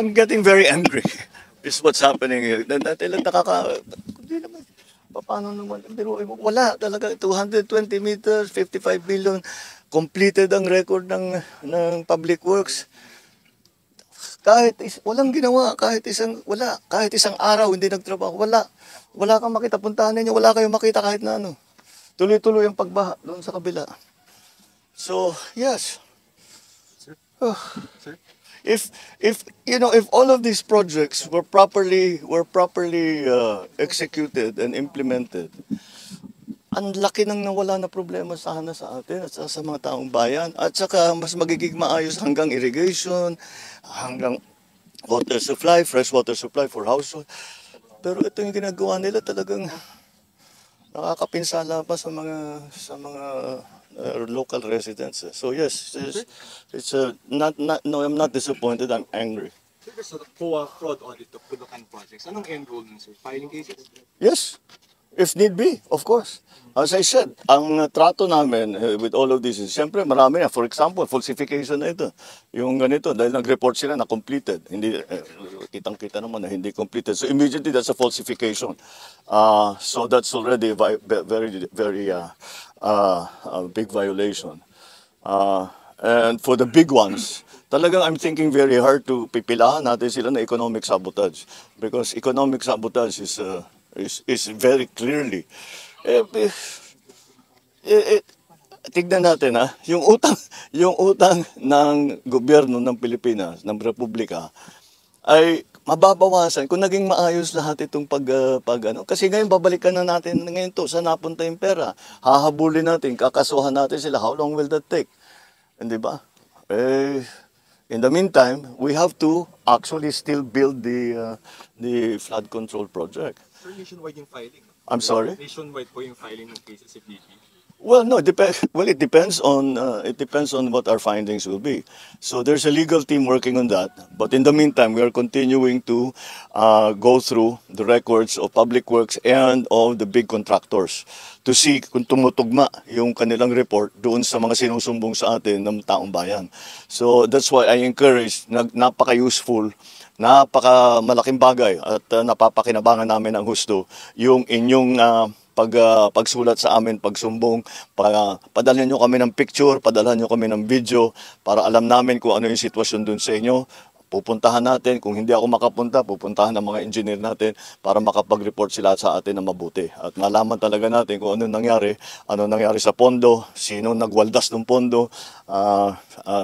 I'm getting very angry. This is what's happening here. Dahil hindi naman, paano naman, wala talaga, 220 meters, 55 billion, completed ang record ng Public Works. Walang ginawa, kahit isang araw hindi nagtrabaho, wala kang makita, puntahan ninyo, wala kayong makita kahit na ano. Tuloy-tuloy ang pagbaha doon sa kabila. So, yes. Sir? If all of these projects were properly executed and implemented, ang laki nang nawala na problema sana sa atin at sa mga taong bayan. At saka mas magiging maayos hanggang irrigation, hanggang water supply, fresh water supply for household. Pero ito yung ginagawa nila talagang nakakapinsala pa sa mga local residents. So yes, no, I'm not disappointed, I'm angry. There's a COA fraud audit of Bulacan projects. Anong end goal nun, sir? Filing cases? Yes, if need be, of course. As I said, ang trato namin with all of this is, siyempre marami na. For example, falsification na ito. Yung ganito, dahil nag-report sila na completed. Hindi, kitang-kita naman na hindi completed. So immediately, that's a falsification. So that's already a very big violation. And for the big ones, talagang I'm thinking very hard to pipilahan natin sila na economic sabotage. Because economic sabotage is very clearly tignan natin yung utang ng gobyerno ng Pilipinas, ng Republika ay mababawasan kung naging maayos lahat itong kasi ngayon babalikan na natin ngayon to saan napunta yung pera, hahabulin natin, kakasuhan natin sila, how long will that take? Hindi ba? In the meantime, we have to actually still build the flood control project. Sir, nationwide yung filing. I'm sorry? Nationwide po yung filing ng cases if need be. Well, no, it depends on what our findings will be. So there's a legal team working on that. But in the meantime, we are continuing to go through the records of Public Works and of the big contractors to see kung tumutugma yung kanilang report doon sa mga sinusumbong sa atin ng taong bayan. So that's why I encourage, napaka-useful, napaka-malaking bagay at napapakinabangan namin ang husto yung inyong pagsulat sa amin, pagsumbong, padalhan nyo kami ng picture, padalhan nyo kami ng video para alam namin kung ano yung sitwasyon dun sa inyo. Pupuntahan natin, kung hindi ako makapunta, pupuntahan ng mga engineer natin para makapag-report sila sa atin na mabuti. At malaman talaga natin kung ano nangyari sa pondo, sino nagwaldas ng pondo,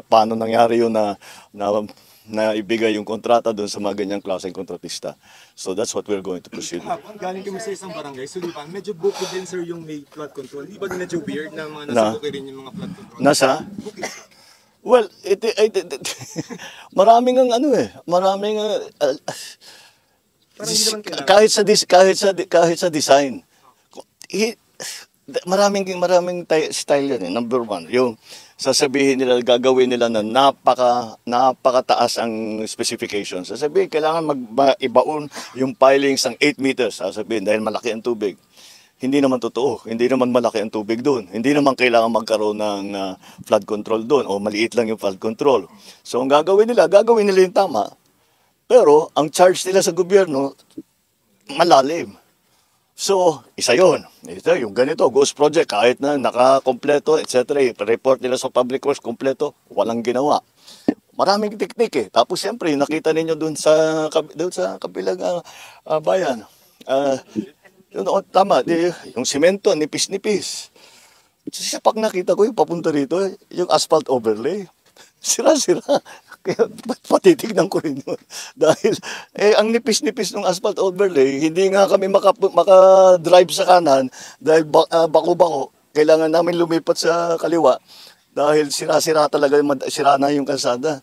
paano nangyari yun na ibigay yung kontrata doon sa mga ganyang klaseng kontratista. So that's what we're going to proceed. Galing kami sa isang barangay, so di ba, medyo bukid din sir yung may flood control. Di ba medyo weird na mga nasa bukid rin yung mga flood control? Nasa? Bukid. Well, maraming kahit sa design. Maraming style yan Number one, yung sasabihin nila, gagawin nila na napakataas ang specifications. Sasabihin, kailangan ibaon yung pilings ng 8 meters. Sasabihin, dahil malaki ang tubig. Hindi naman totoo. Hindi naman malaki ang tubig doon. Hindi naman kailangan magkaroon ng flood control doon o maliit lang yung flood control. So ang gagawin nila yung tama. Pero ang charge nila sa gobyerno, malalim. So, isa yun. Ito, yung ganito, ghost project, kahit na nakakompleto, etc. Report nila sa Public Works, kompleto, walang ginawa. Maraming teknik Tapos siyempre, nakita ninyo doon sa kabilang bayan. Tama, yung simento, nipis-nipis. Pag nakita ko yung papunta rito, yung asphalt overlay, sira-sira. Kaya patitignan ko rin yun. Dahil, ang nipis-nipis ng asphalt overlay, hindi nga kami maka-drive sa kanan dahil bako-bako. Kailangan namin lumipat sa kaliwa dahil sira-sira talaga, sira na yung kalsada.